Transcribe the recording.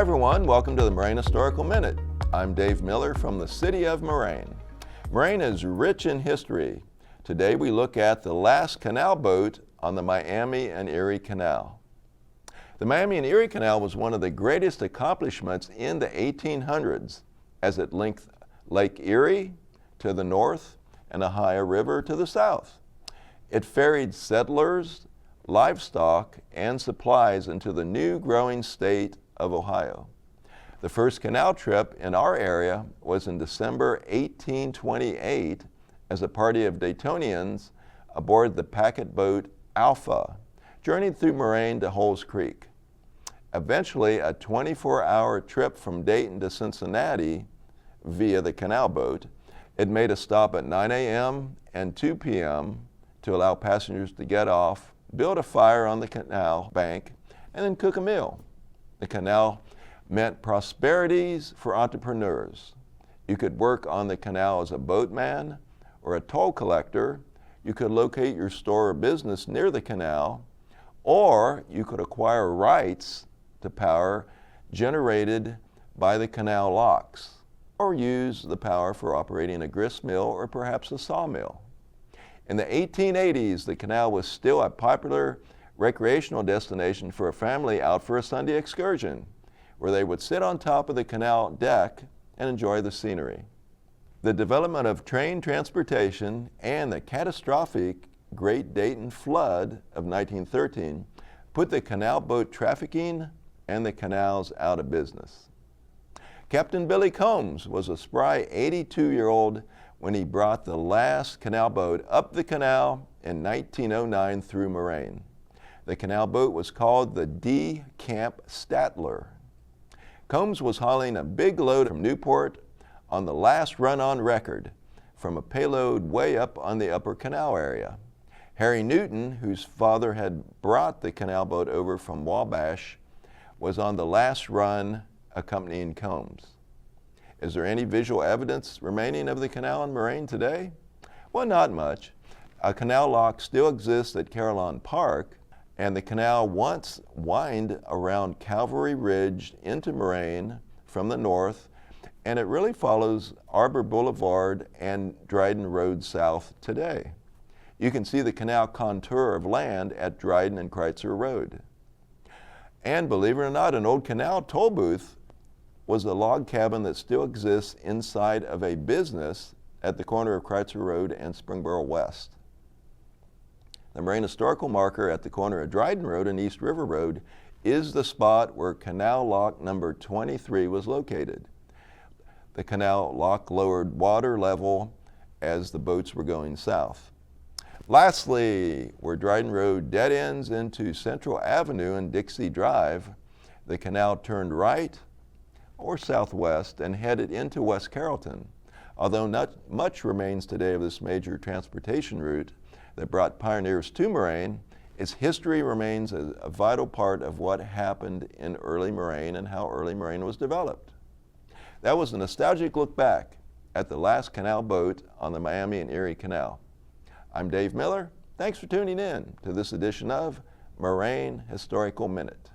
everyone, welcome to the Moraine Historical Minute. I'm Dave Miller from the city of Moraine. Moraine is rich in history. Today we look at the last canal boat on the Miami and Erie Canal. The Miami and Erie Canal was one of the greatest accomplishments in the 1800s as it linked Lake Erie to the north and the Ohio River to the south. It ferried settlers, livestock, and supplies into the new growing state of Ohio. The first canal trip in our area was in December 1828 as a party of Daytonians aboard the packet boat Alpha journeyed through Moraine to Holes Creek. Eventually, a 24-hour trip from Dayton to Cincinnati via the canal boat, it made a stop at 9 a.m. and 2 p.m. to allow passengers to get off, build a fire on the canal bank, and then cook a meal. The canal meant prosperities for entrepreneurs. You could work on the canal as a boatman or a toll collector. You could locate your store or business near the canal, or you could acquire rights to power generated by the canal locks, or use the power for operating a grist mill or perhaps a sawmill. In the 1880s, the canal was still a popular recreational destination for a family out for a Sunday excursion, where they would sit on top of the canal deck and enjoy the scenery. The development of train transportation and the catastrophic Great Dayton Flood of 1913 put the canal boat trafficking and the canals out of business. Captain Billy Combs was a spry 82-year-old when he brought the last canal boat up the canal in 1909 through Moraine. The canal boat was called the D. Camp Statler. Combs was hauling a big load from Newport on the last run on record from a payload way up on the upper canal area. Harry Newton, whose father had brought the canal boat over from Wabash, was on the last run accompanying Combs. Is there any visual evidence remaining of the canal in Moraine today? Well, not much. A canal lock still exists at Carillon Park, and the canal once wound around Calvary Ridge into Moraine from the north, and it really follows Arbor Boulevard and Dryden Road south today. You can see the canal contour of land at Dryden and Kreitzer Road. And believe it or not, an old canal toll booth was a log cabin that still exists inside of a business at the corner of Kreitzer Road and Springboro West. The Moraine historical marker at the corner of Dryden Road and East River Road is the spot where canal lock number 23 was located. The canal lock lowered water level as the boats were going south. Lastly, where Dryden Road dead ends into Central Avenue and Dixie Drive, the canal turned right or southwest and headed into West Carrollton. Although not much remains today of this major transportation route that brought pioneers to Moraine, its history remains a vital part of what happened in early Moraine and how early Moraine was developed. That was a nostalgic look back at the last canal boat on the Miami and Erie Canal. I'm Dave Miller. Thanks for tuning in to this edition of Moraine Historical Minute.